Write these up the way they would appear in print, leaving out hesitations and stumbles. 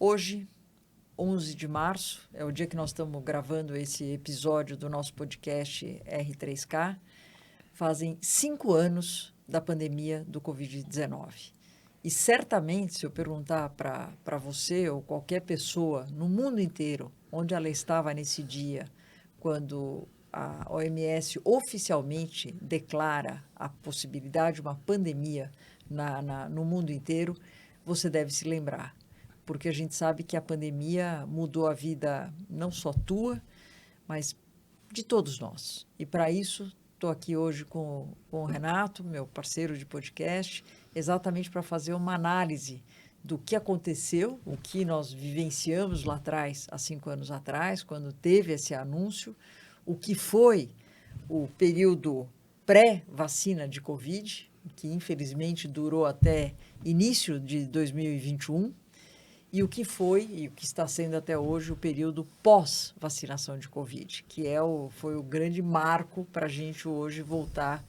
Hoje, 11 de março, é o dia que nós estamos gravando esse episódio do nosso podcast R3K. Fazem 5 anos da pandemia do Covid-19. E certamente, se eu perguntar para você ou qualquer pessoa no mundo inteiro onde ela estava nesse dia, quando a OMS oficialmente declara a possibilidade de uma pandemia no mundo inteiro, você deve se lembrar. Porque a gente sabe que a pandemia mudou a vida não só tua, mas de todos nós. E para isso, estou aqui hoje com o Renato, meu parceiro de podcast, exatamente para fazer uma análise do que aconteceu, o que nós vivenciamos lá atrás, há 5 anos atrás, quando teve esse anúncio, o que foi o período pré-vacina de Covid, que infelizmente durou até início de 2021, e o que foi e o que está sendo até hoje o período pós-vacinação de Covid, que foi o grande marco para a gente hoje voltar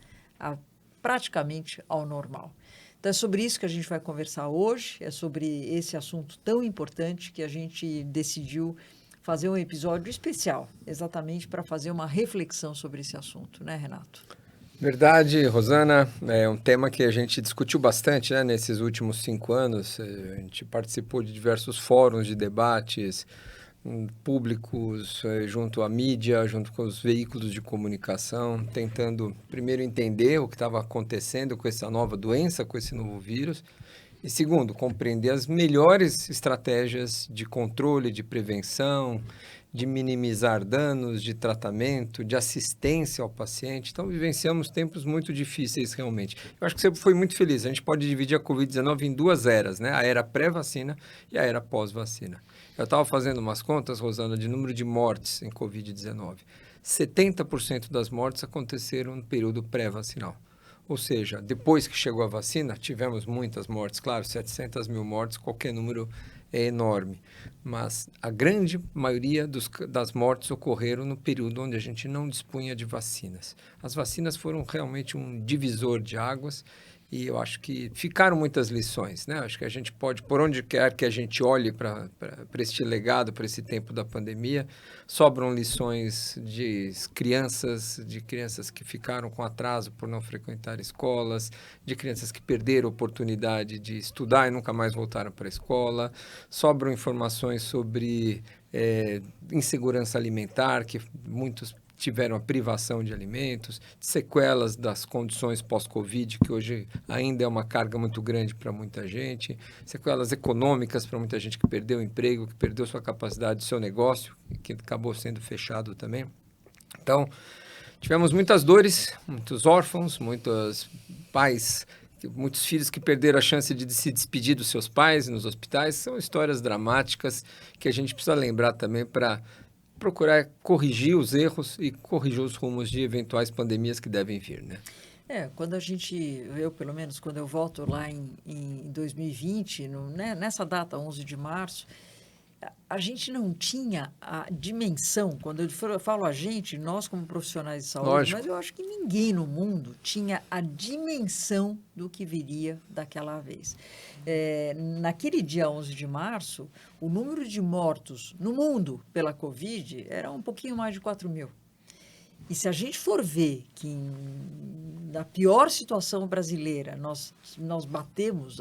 praticamente ao normal. Então, é sobre isso que a gente vai conversar hoje, é sobre esse assunto tão importante que a gente decidiu fazer um episódio especial, exatamente para fazer uma reflexão sobre esse assunto, né, Renato? Verdade, Rosana. É um tema que a gente discutiu bastante, né, nesses últimos 5 anos. A gente participou de diversos fóruns de debates públicos, junto à mídia, junto com os veículos de comunicação, tentando primeiro entender o que estava acontecendo com essa nova doença, com esse novo vírus, e segundo, compreender as melhores estratégias de controle, de prevenção, de minimizar danos, de tratamento, de assistência ao paciente. Então, vivenciamos tempos muito difíceis, realmente. Eu acho que você foi muito feliz. A gente pode dividir a Covid-19 em 2 eras, né? A era pré-vacina e a era pós-vacina. Eu estava fazendo umas contas, Rosana, de número de mortes em Covid-19. 70% das mortes aconteceram no período pré-vacinal. Ou seja, depois que chegou a vacina, tivemos muitas mortes, claro, 700 mil mortes, qualquer número é enorme. Mas a grande maioria das mortes ocorreram no período onde a gente não dispunha de vacinas. As vacinas foram realmente um divisor de águas e eu acho que ficaram muitas lições, né? Acho que a gente pode, por onde quer que a gente olhe para este legado, para esse tempo da pandemia, sobram lições de crianças que ficaram com atraso por não frequentar escolas, de crianças que perderam a oportunidade de estudar e nunca mais voltaram para a escola, sobram informações sobre insegurança alimentar, que muitos tiveram a privação de alimentos, sequelas das condições pós-Covid, que hoje ainda é uma carga muito grande para muita gente, sequelas econômicas para muita gente que perdeu o emprego, que perdeu sua capacidade, seu negócio, que acabou sendo fechado também. Então, tivemos muitas dores, muitos órfãos, muitos pais, muitos filhos que perderam a chance de se despedir dos seus pais nos hospitais. São histórias dramáticas que a gente precisa lembrar também para procurar corrigir os erros e corrigir os rumos de eventuais pandemias que devem vir, né? Quando eu pelo menos, quando eu volto lá em 2020, nessa data, 11 de março, a gente não tinha a dimensão, quando eu falo a gente, nós como profissionais de saúde, Lógico. mas eu acho que ninguém no mundo tinha a dimensão do que viria daquela vez. Naquele dia 11 de março, o número de mortos no mundo pela Covid era um pouquinho mais de 4 mil. E se a gente for ver que na pior situação brasileira nós batemos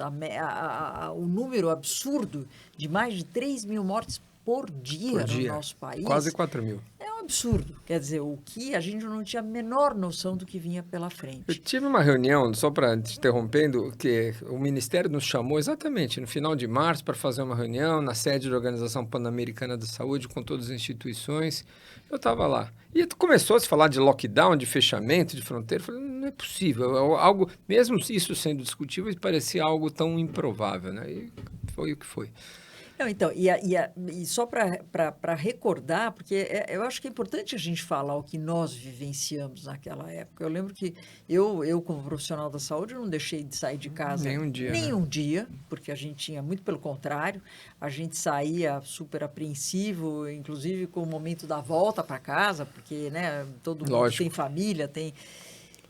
o número absurdo de mais de 3 mil mortes por dia no nosso país. Quase 4 mil. É um absurdo. Quer dizer, o que a gente não tinha a menor noção do que vinha pela frente. Eu tive uma reunião, só para te interrompendo, que o Ministério nos chamou exatamente no final de março para fazer uma reunião na sede da Organização Pan-Americana da Saúde com todas as instituições. Eu estava lá. E começou a se falar de lockdown, de fechamento de fronteira. Eu falei, não é possível. Algo, mesmo isso sendo discutível, parecia algo tão improvável, né? E foi o que foi. Não, então, e só para recordar, porque eu acho que é importante a gente falar o que nós vivenciamos naquela época. Eu lembro que eu como profissional da saúde, eu não deixei de sair de casa nenhum dia, porque a gente tinha, muito pelo contrário, a gente saía super apreensivo, inclusive com o momento da volta para casa, porque, né, todo mundo tem família, tem...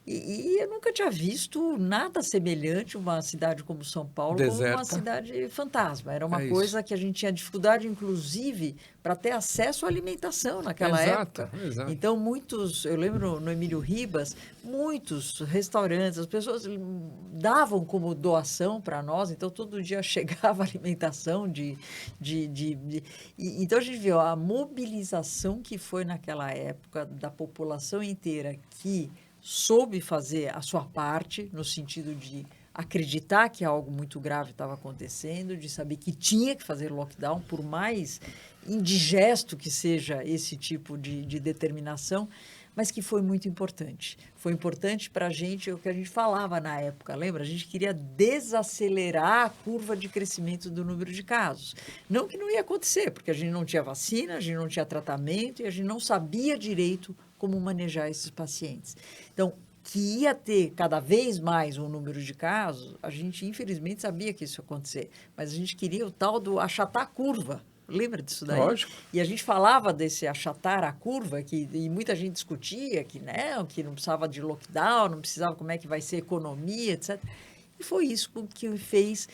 E eu nunca tinha visto nada semelhante uma cidade como São Paulo como uma Deserta. cidade fantasma. Era uma É coisa isso. que a gente tinha dificuldade, inclusive, para ter acesso à alimentação naquela Exato, época. exato. Então, eu lembro no Emílio Ribas, muitos restaurantes, as pessoas davam como doação para nós, então todo dia chegava alimentação então a gente viu a mobilização que foi naquela época da população inteira que soube fazer a sua parte, no sentido de acreditar que algo muito grave estava acontecendo, de saber que tinha que fazer lockdown, por mais indigesto que seja esse tipo de determinação, mas que foi muito importante. Foi importante para a gente, o que a gente falava na época, lembra? A gente queria desacelerar a curva de crescimento do número de casos. Não que não ia acontecer, porque a gente não tinha vacina, a gente não tinha tratamento e a gente não sabia direito como manejar esses pacientes. Então, que ia ter cada vez mais um número de casos, a gente infelizmente sabia que isso ia acontecer, mas a gente queria o tal do achatar a curva. Lembra disso daí? Lógico. E a gente falava desse achatar a curva, e muita gente discutia que não precisava de lockdown, não precisava como é que vai ser a economia, etc. E foi isso que fez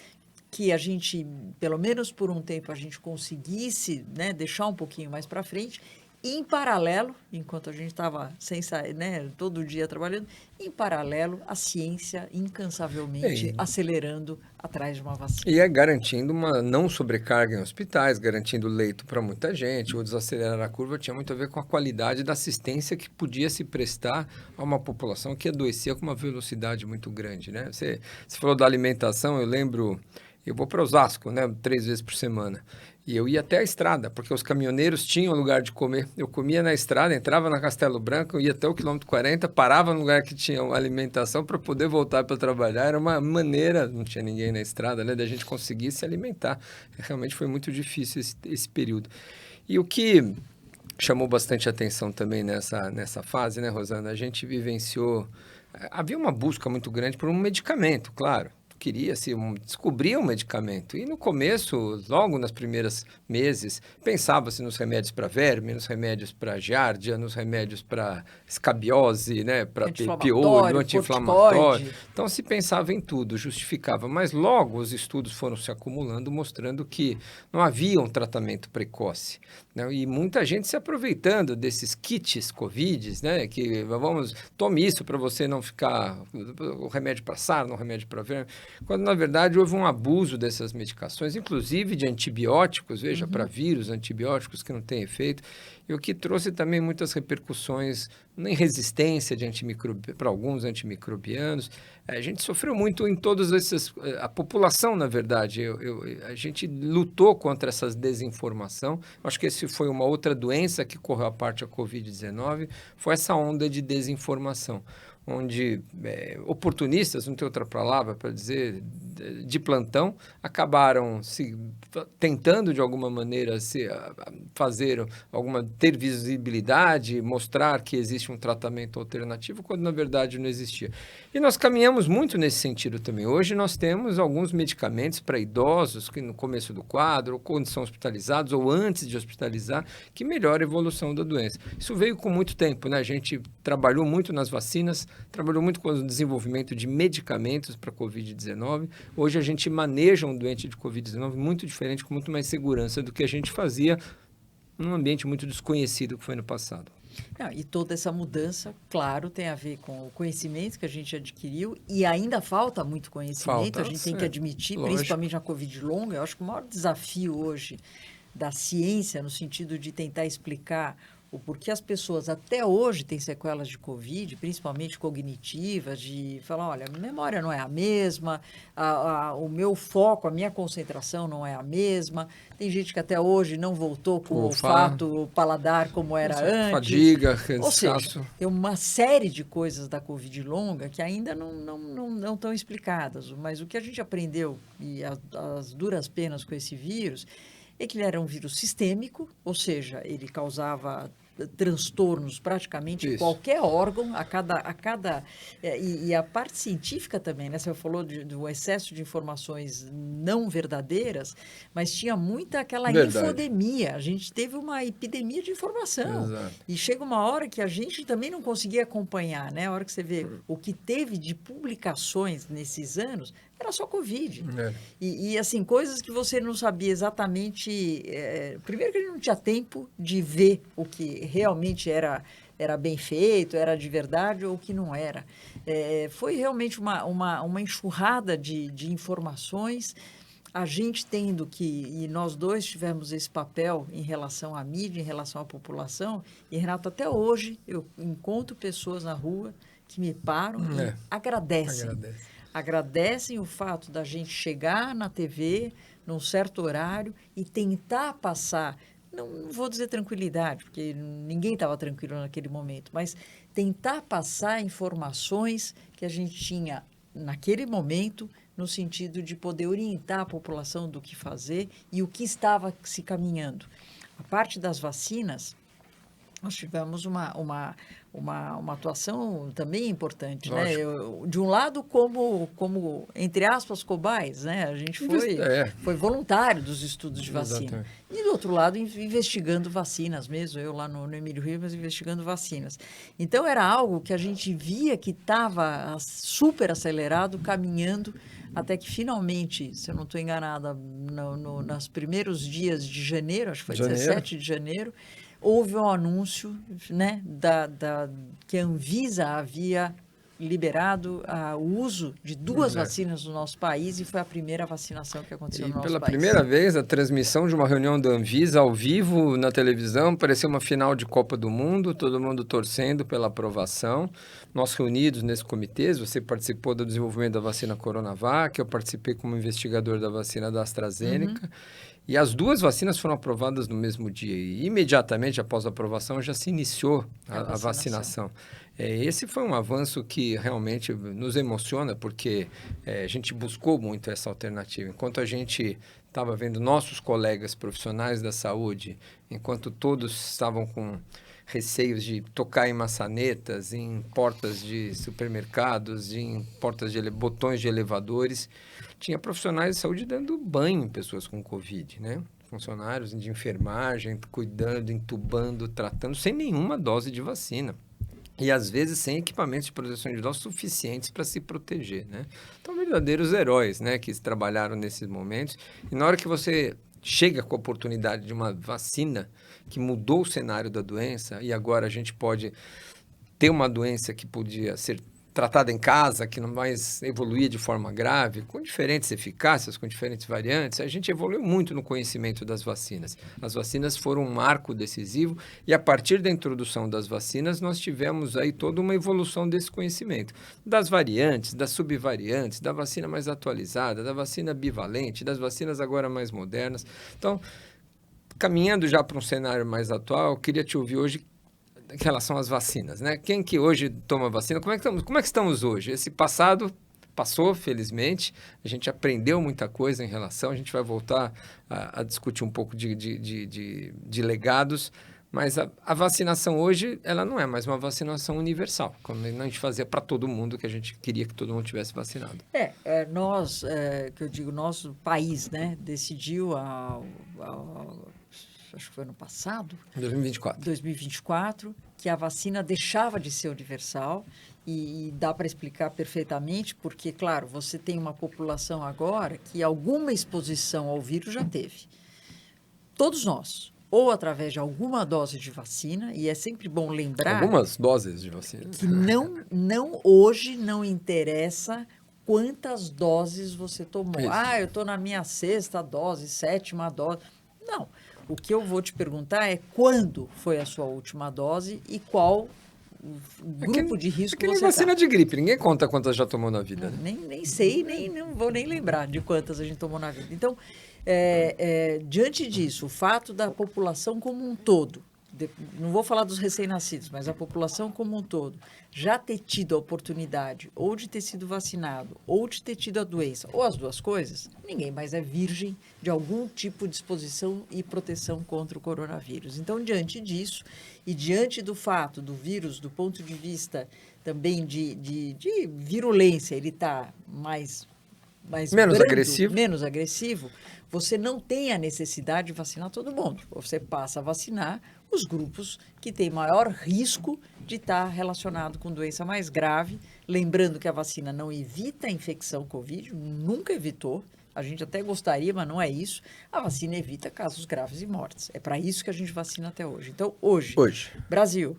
que a gente, pelo menos por um tempo, a gente conseguisse, né, deixar um pouquinho mais para frente. E, em paralelo, enquanto a gente estava sem sair, né, todo dia trabalhando, em paralelo, a ciência incansavelmente acelerando atrás de uma vacina. E é garantindo uma não sobrecarga em hospitais, garantindo leito para muita gente. O desacelerar a curva tinha muito a ver com a qualidade da assistência que podia se prestar a uma população que adoecia com uma velocidade muito grande, né? Você falou da alimentação, eu lembro, eu vou para Osasco, né, 3 vezes por semana. E eu ia até a estrada, porque os caminhoneiros tinham lugar de comer. Eu comia na estrada, entrava na Castelo Branco, ia até o quilômetro 40, parava no lugar que tinha alimentação para poder voltar para trabalhar. Era uma maneira, não tinha ninguém na estrada, né, da gente conseguir se alimentar. Realmente foi muito difícil esse período. E o que chamou bastante atenção também nessa fase, né, Rosana? A gente vivenciou... Havia uma busca muito grande por um medicamento, claro. Queria-se descobrir um medicamento. E no começo, logo nas primeiras meses, pensava-se nos remédios para verme, nos remédios para giardia, nos remédios para escabiose, né, para piolho, anti-inflamatório. Então se pensava em tudo, justificava. Mas logo os estudos foram se acumulando, mostrando que não havia um tratamento precoce, né? E muita gente se aproveitando desses kits Covid, né, que tome isso para você não ficar, o remédio para sarna, o remédio para verme. Quando, na verdade, houve um abuso dessas medicações, inclusive de antibióticos, veja, para vírus, antibióticos que não têm efeito, e o que trouxe também muitas repercussões em resistência para alguns antimicrobianos. A gente sofreu muito em todas essas... A população, na verdade, a gente lutou contra essa desinformação. Acho que esse foi uma outra doença que correu à parte da Covid-19, foi essa onda de desinformação, onde oportunistas, não tem outra palavra para dizer, de plantão, tentando de alguma maneira ter visibilidade, mostrar que existe um tratamento alternativo, quando na verdade não existia. E nós caminhamos muito nesse sentido também. Hoje nós temos alguns medicamentos para idosos que no começo do quadro, ou quando são hospitalizados, ou antes de hospitalizar, que melhora a evolução da doença. Isso veio com muito tempo, né? A gente trabalhou muito nas vacinas, trabalhou muito com o desenvolvimento de medicamentos para a Covid-19. Hoje a gente maneja um doente de Covid-19 muito diferente, com muito mais segurança do que a gente fazia num ambiente muito desconhecido que foi no passado. E toda essa mudança, claro, tem a ver com o conhecimento que a gente adquiriu e ainda falta muito conhecimento, a gente tem que admitir, lógico. Principalmente na Covid longa. Eu acho que o maior desafio hoje da ciência, no sentido de tentar explicar o porquê as pessoas até hoje têm sequelas de Covid, principalmente cognitivas, de falar, olha, a memória não é a mesma, o meu foco, a minha concentração não é a mesma. Tem gente que até hoje não voltou com o olfato, o paladar como era antes. Fadiga, cansaço. Ou seja, tem uma série de coisas da Covid longa que ainda não estão explicadas. Mas o que a gente aprendeu, e as duras penas com esse vírus, é que ele era um vírus sistêmico, ou seja, ele causava transtornos praticamente em qualquer órgão, e a parte científica também, né? Você falou do excesso de informações não verdadeiras, mas tinha muita aquela infodemia. A gente teve uma epidemia de informação. Exato. E chega uma hora que a gente também não conseguia acompanhar, né? A hora que você vê o que teve de publicações nesses anos, era só Covid. E assim, coisas que você não sabia exatamente... primeiro que a gente não tinha tempo de ver o que realmente era bem feito, era de verdade ou o que não era. Foi realmente uma enxurrada de informações, a gente tendo e nós dois tivemos esse papel em relação à mídia, em relação à população, e, Renato, até hoje eu encontro pessoas na rua que me param e agradecem o fato da gente chegar na TV num certo horário e tentar passar, não vou dizer tranquilidade, porque ninguém estava tranquilo naquele momento, mas tentar passar informações que a gente tinha naquele momento, no sentido de poder orientar a população do que fazer e o que estava se caminhando. A parte das vacinas, nós tivemos uma atuação também importante, né? De um lado, como entre aspas, cobaias, né? A gente foi voluntário dos estudos de vacina. Exatamente. E do outro lado, investigando vacinas mesmo, eu lá no Emílio Ribas investigando vacinas. Então, era algo que a gente via que estava super acelerado, caminhando, até que finalmente, se eu não estou enganada, nos primeiros dias de janeiro, acho que foi 17 de janeiro, houve um anúncio, né, que a Anvisa havia liberado o uso de 2 vacinas no nosso país, e foi a primeira vacinação que aconteceu no nosso país. E pela primeira vez, a transmissão de uma reunião da Anvisa ao vivo na televisão, parecia uma final de Copa do Mundo, todo mundo torcendo pela aprovação. Nós reunidos nesse comitê, você participou do desenvolvimento da vacina Coronavac, eu participei como investigador da vacina da AstraZeneca. E as 2 vacinas foram aprovadas no mesmo dia. E imediatamente após a aprovação já se iniciou a vacinação. Esse foi um avanço que realmente nos emociona, porque a gente buscou muito essa alternativa. Enquanto a gente estava vendo nossos colegas profissionais da saúde, enquanto todos estavam com receios de tocar em maçanetas, em portas de supermercados, em portas de botões de elevadores, tinha profissionais de saúde dando banho em pessoas com Covid, né? Funcionários de enfermagem, cuidando, entubando, tratando, sem nenhuma dose de vacina. E, às vezes, sem equipamentos de proteção individual suficientes para se proteger, né? Então, verdadeiros heróis, né? Que trabalharam nesses momentos. E na hora que você chega com a oportunidade de uma vacina que mudou o cenário da doença, e agora a gente pode ter uma doença que podia ser tratada em casa, que não mais evoluía de forma grave, com diferentes eficácias, com diferentes variantes, a gente evoluiu muito no conhecimento das vacinas. As vacinas foram um marco decisivo e, a partir da introdução das vacinas, nós tivemos aí toda uma evolução desse conhecimento. Das variantes, das subvariantes, da vacina mais atualizada, da vacina bivalente, das vacinas agora mais modernas. Então, caminhando já para um cenário mais atual, eu queria te ouvir hoje em relação às vacinas, né? Quem que hoje toma vacina? Como é que estamos hoje? Esse passado passou, felizmente, a gente aprendeu muita coisa em relação, a gente vai voltar a discutir um pouco de legados, mas a vacinação hoje, ela não é mais uma vacinação universal, como a gente fazia para todo mundo, que a gente queria que todo mundo tivesse vacinado. Nós, que eu digo, nosso país, né, decidiu acho que foi ano passado, 2024, que a vacina deixava de ser universal, e dá para explicar perfeitamente, porque, claro, você tem uma população agora que alguma exposição ao vírus já teve. Todos nós, ou através de alguma dose de vacina, e é sempre bom lembrar... Algumas doses de vacina. Que hoje não interessa quantas doses você tomou. Isso. Eu estou na minha 6ª dose, 7ª dose. Não. O que eu vou te perguntar é quando foi a sua última dose e qual grupo de risco você está. Vacina de gripe, ninguém conta quantas já tomou na vida. Né? Nem sei, não vou nem lembrar de quantas a gente tomou na vida. Então, diante disso, o fato da população como um todo, não vou falar dos recém-nascidos, mas a população como um todo, já ter tido a oportunidade ou de ter sido vacinado ou de ter tido a doença, ou as duas coisas, ninguém mais é virgem de algum tipo de exposição e proteção contra o coronavírus. Então, diante disso e diante do fato do vírus, do ponto de vista também de virulência, ele está mais menos agressivo, você não tem a necessidade de vacinar todo mundo. Você passa a vacinar os grupos que têm maior risco de estar relacionado com doença mais grave. Lembrando que a vacina não evita a infecção Covid, nunca evitou. A gente até gostaria, mas não é isso. A vacina evita casos graves e mortes. É para isso que a gente vacina até hoje. Então, hoje. Brasil,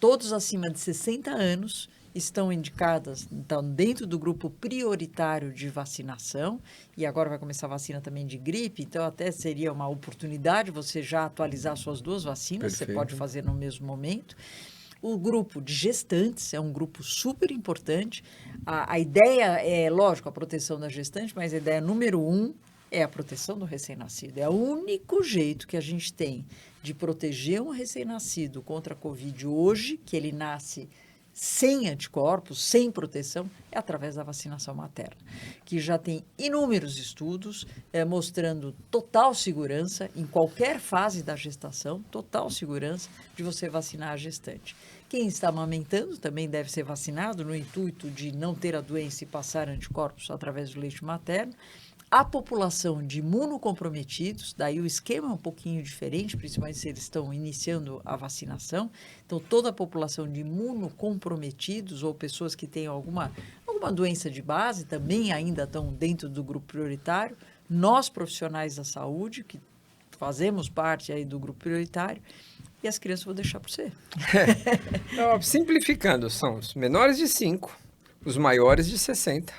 todos acima de 60 anos estão indicadas, então, dentro do grupo prioritário de vacinação, e agora vai começar a vacina também de gripe, então até seria uma oportunidade você já atualizar suas duas vacinas, Perfeito. Você pode fazer no mesmo momento. O grupo de gestantes é um grupo super importante. A ideia é, lógico, a proteção da gestante, mas a ideia número 1 é a proteção do recém-nascido. É o único jeito que a gente tem de proteger um recém-nascido contra a Covid hoje, que ele nasce sem anticorpos, sem proteção, é através da vacinação materna, que já tem inúmeros estudos mostrando total segurança, em qualquer fase da gestação, total segurança de você vacinar a gestante. Quem está amamentando também deve ser vacinado no intuito de não ter a doença e passar anticorpos através do leite materno. A população de imunocomprometidos, daí o esquema é um pouquinho diferente, principalmente se eles estão iniciando a vacinação. Então, toda a população de imunocomprometidos ou pessoas que têm alguma doença de base também ainda estão dentro do grupo prioritário. Nós, profissionais da saúde, que fazemos parte aí do grupo prioritário, e as crianças vou deixar para você. Simplificando, são os menores de 5, os maiores de 60,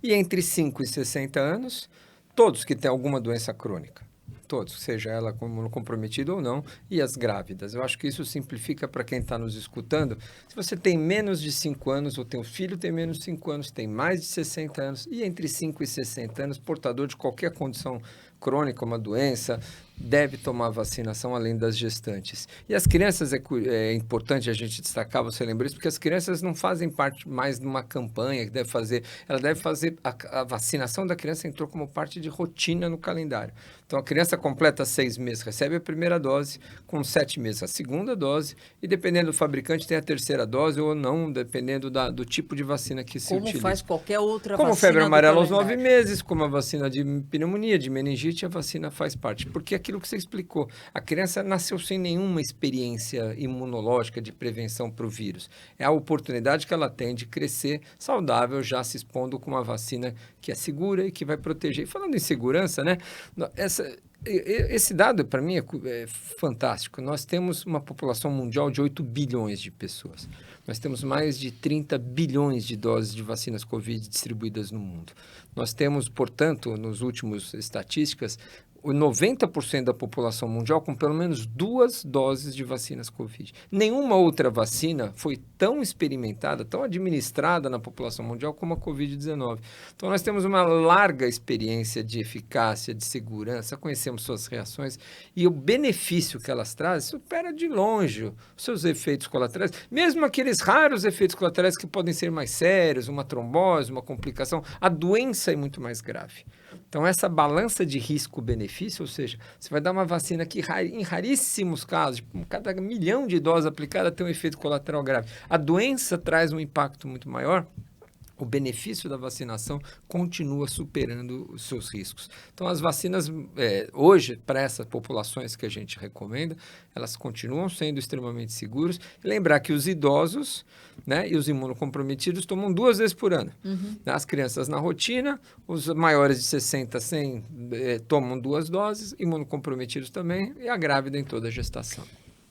e entre 5 e 60 anos, todos que têm alguma doença crônica. Todos, seja ela imunocomprometida ou não, e as grávidas. Eu acho que isso simplifica para quem está nos escutando. Se você tem menos de 5 anos, ou teu filho tem menos de 5 anos, tem mais de 60 anos, e entre 5 e 60 anos, portador de qualquer condição crônica, uma doença, deve tomar vacinação além das gestantes. E as crianças, é importante a gente destacar, você lembra isso, porque as crianças não fazem parte mais de uma campanha que deve fazer, ela deve fazer, a vacinação da criança entrou como parte de rotina no calendário. Então, a criança completa 6 meses, recebe a primeira dose, com 7 meses a segunda dose, e dependendo do fabricante tem a terceira dose ou não, dependendo do tipo de vacina que se utiliza. Como faz qualquer outra vacina. Como febre amarela aos 9 meses, como a vacina de pneumonia, de meningite, a vacina faz parte. Porque aquilo que você explicou, a criança nasceu sem nenhuma experiência imunológica de prevenção para o vírus. É a oportunidade que ela tem de crescer saudável, já se expondo com uma vacina que é segura e que vai proteger. E falando em segurança, né? Esse dado, para mim, é fantástico. Nós temos uma população mundial de 8 bilhões de pessoas. Nós temos mais de 30 bilhões de doses de vacinas Covid distribuídas no mundo. Nós temos, portanto, nos últimos estatísticas, o 90% da população mundial com pelo menos 2 doses de vacinas Covid. Nenhuma outra vacina foi tão experimentada, tão administrada na população mundial como a Covid-19. Então, nós temos uma larga experiência de eficácia, de segurança, conhecemos suas reações e o benefício que elas trazem supera de longe os seus efeitos colaterais, mesmo aqueles raros efeitos colaterais que podem ser mais sérios, uma trombose, uma complicação, a doença é muito mais grave. Então, essa balança de risco-benefício, ou seja, você vai dar uma vacina que, em raríssimos casos, cada 1 milhão de doses aplicadas tem um efeito colateral grave. A doença traz um impacto muito maior. O benefício da vacinação continua superando os seus riscos. Então, as vacinas, hoje, para essas populações que a gente recomenda, elas continuam sendo extremamente seguras. Lembrar que os idosos, né, e os imunocomprometidos tomam 2 vezes por ano. As crianças na rotina, os maiores de 60 tomam 2 doses, imunocomprometidos também, e a grávida em toda a gestação.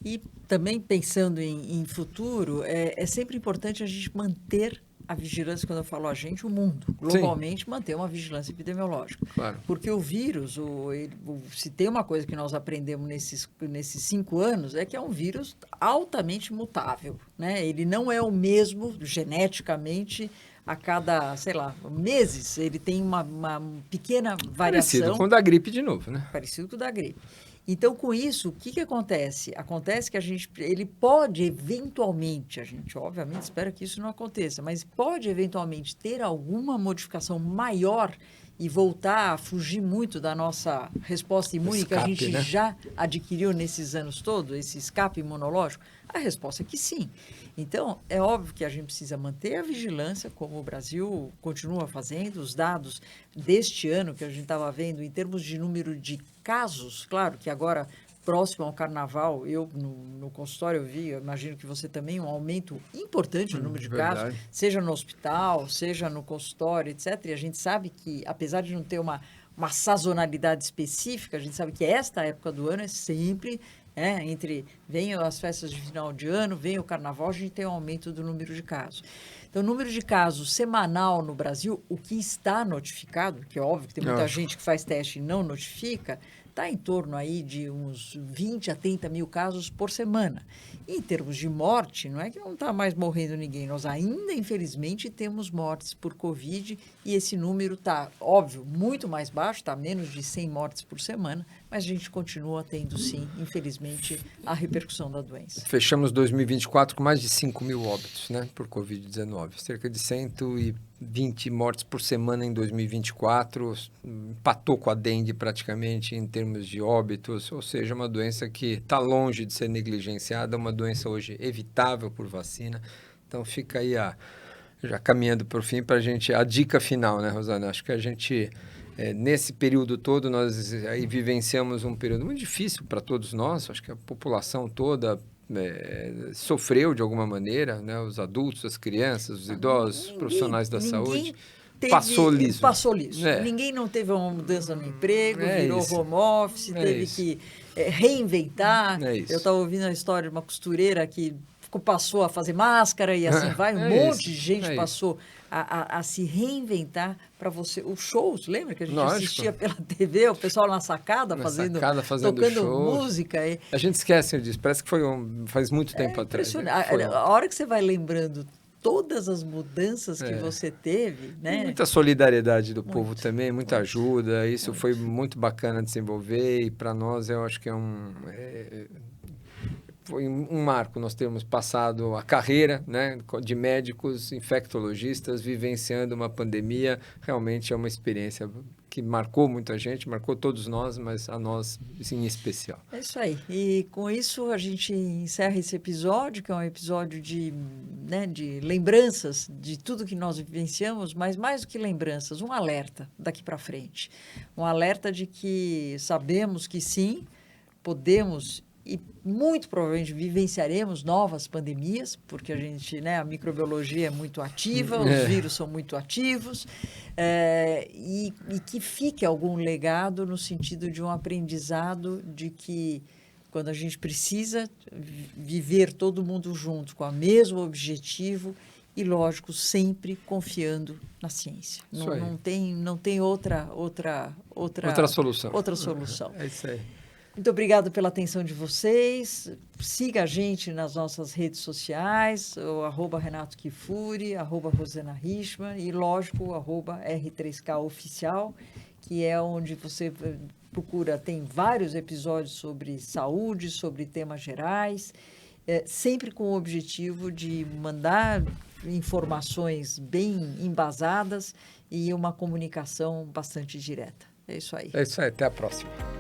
E também pensando em futuro, é sempre importante a gente manter a vigilância, quando eu falo a gente, o mundo, globalmente, Sim. manter uma vigilância epidemiológica. Claro. Porque o vírus, se tem uma coisa que nós aprendemos nesses 5 anos, é que é um vírus altamente mutável, né? Ele não é o mesmo geneticamente a cada, meses. Ele tem uma pequena variação. Parecido com o da gripe de novo, né? Parecido com o da gripe. Então, com isso, o que acontece? Acontece que ele pode eventualmente, a gente obviamente espera que isso não aconteça, mas pode eventualmente ter alguma modificação maior e voltar a fugir muito da nossa resposta imune que a gente já adquiriu nesses anos todos, esse escape imunológico? A resposta é que sim. Então, é óbvio que a gente precisa manter a vigilância, como o Brasil continua fazendo. Os dados deste ano que a gente estava vendo, em termos de número de casos, claro que agora, próximo ao Carnaval, eu no consultório eu imagino que você também, um aumento importante no número de casos, seja no hospital, seja no consultório, etc. E a gente sabe que, apesar de não ter uma sazonalidade específica, a gente sabe que esta época do ano é sempre... vem as festas de final de ano, vem o Carnaval, a gente tem um aumento do número de casos. Então, o número de casos semanal no Brasil, o que está notificado, que é óbvio que tem muita gente que faz teste e não notifica, está em torno aí de uns 20 a 30 mil casos por semana. E em termos de morte, não é que não está mais morrendo ninguém, nós ainda, infelizmente, temos mortes por Covid e esse número está, óbvio, muito mais baixo, está menos de 100 mortes por semana, mas a gente continua tendo, sim, infelizmente, a repercussão da doença. Fechamos 2024 com mais de 5 mil óbitos, né, por Covid-19. Cerca de 120 mortes por semana em 2024, empatou com a dengue praticamente em termos de óbitos, ou seja, uma doença que está longe de ser negligenciada, uma doença hoje evitável por vacina. Então fica aí já caminhando para o fim para a gente, a dica final, né, Rosana? Acho que a gente... nesse período todo, nós aí vivenciamos um período muito difícil para todos nós. Acho que a população toda sofreu de alguma maneira, né? Os adultos, as crianças, os idosos, os profissionais da saúde. Passou liso. Passou liso. Ninguém não teve uma mudança no emprego, virou home office, teve que reinventar. Eu estava ouvindo a história de uma costureira que passou a fazer máscara e assim vai. Um monte de gente passou a se reinventar para você. Os shows, lembra que a gente assistia pela TV, o pessoal na sacada tocando shows. Música. A gente esquece disso, parece que faz muito tempo atrás. A hora que você vai lembrando todas as mudanças que você teve, né? Muita solidariedade do povo também, muita ajuda. Isso foi muito bacana de desenvolver e para nós eu acho que foi um marco nós termos passado a carreira, né, de médicos, infectologistas, vivenciando uma pandemia. Realmente é uma experiência que marcou muita gente, marcou todos nós, mas a nós em especial. É isso aí. E com isso a gente encerra esse episódio, que é um episódio de lembranças de tudo que nós vivenciamos, mas mais do que lembranças, um alerta daqui para frente. Um alerta de que sabemos que sim, podemos e muito provavelmente vivenciaremos novas pandemias, porque a microbiologia é muito ativa, os vírus são muito ativos, e que fique algum legado no sentido de um aprendizado de que quando a gente precisa viver todo mundo junto com o mesmo objetivo e, lógico, sempre confiando na ciência. Não tem outra solução. Outra solução. É isso aí. Muito obrigado pela atenção de vocês. Siga a gente nas nossas redes sociais, o @Renato Kifuri, @Rosana Richman e, lógico, @R3K Oficial, que é onde você procura, tem vários episódios sobre saúde, sobre temas gerais, sempre com o objetivo de mandar informações bem embasadas e uma comunicação bastante direta. É isso aí. É isso aí. Até a próxima.